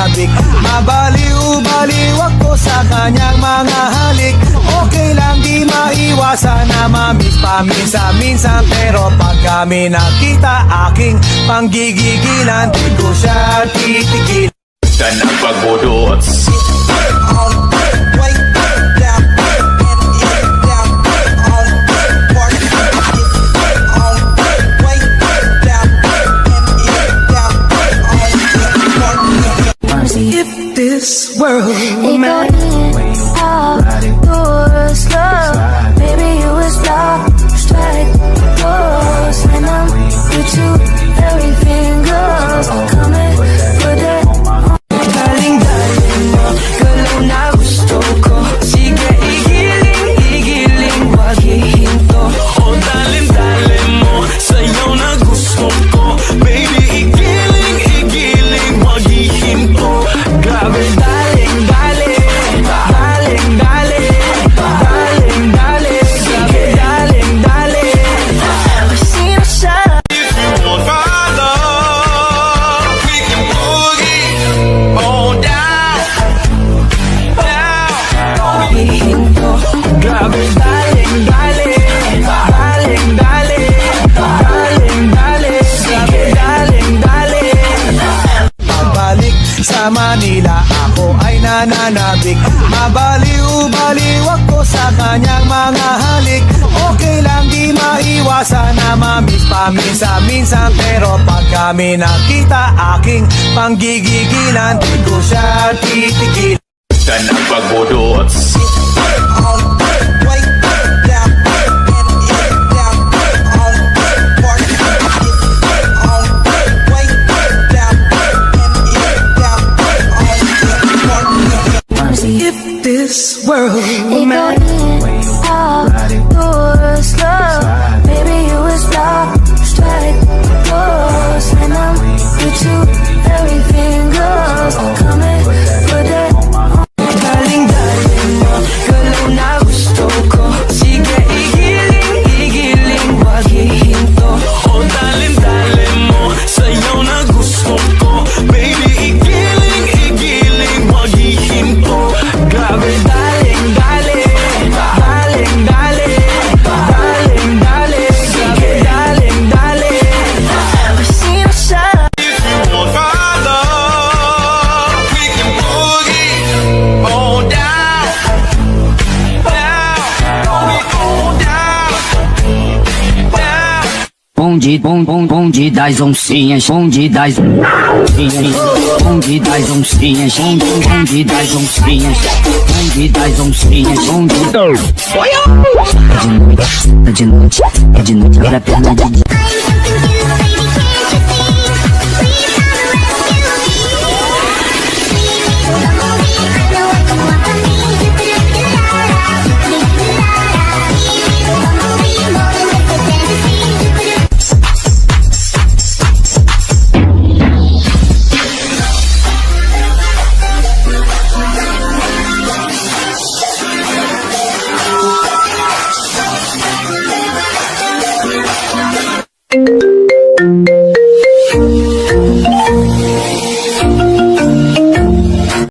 nananabik. Mabaliw-baliw ako sa kanyang mga halik. Okay lang di maiwasan na mamiss paminsan-minsan, pero pag kami nakita aking panggigigilan, di ko siya titigil. Dan ang pagbudot If this world meant outdoors love, baby you was lost, strike pose, and I'm with you, everything goes. Come and put it on. Daling-daling mo, galaw na gusto ko. Sige, igiling, wag hihinto. O dalim-dalim mo, sayaw na gusto ko. Baby, igiling, wag hihinto. Grabe, daling-daling, grabe, daling-daling. Ever seen a shot? If you want my love, we can boogie on down. Hihinto, grabe, daling-daling, grabe, daling-daling. Pagbalik sa Manila, ako ay nananabik. Mabaliw-baliw ako sa kanyang mga halik. Okay lang di maiwasan na mamiss paminsan-minsan, pero pag kami nakita aking panggigigilan, di ko siya titigil. Dan ang pagbudot If this world Ikaw outdoors love, baby you was lost, strike pose, and I'm with you, everything goes. Come and put it on. daling-daling mo, galaw na gusto ko. Sige, igiling, wag hihinto. O dalim-dalim mo, sayaw na gusto ko. Baby, igiling, wag hihinto. Grabe, daling-daling, grabe, daling-daling. Ever seen a shot? If you want my love, we can boogie on down. Bonde das oncinhas, bonde das oncinhas, bonde das oncinhas, bonde das oncinhas, bonde das oncinhas, bonde de noite, é de noite, é de noite, era perna de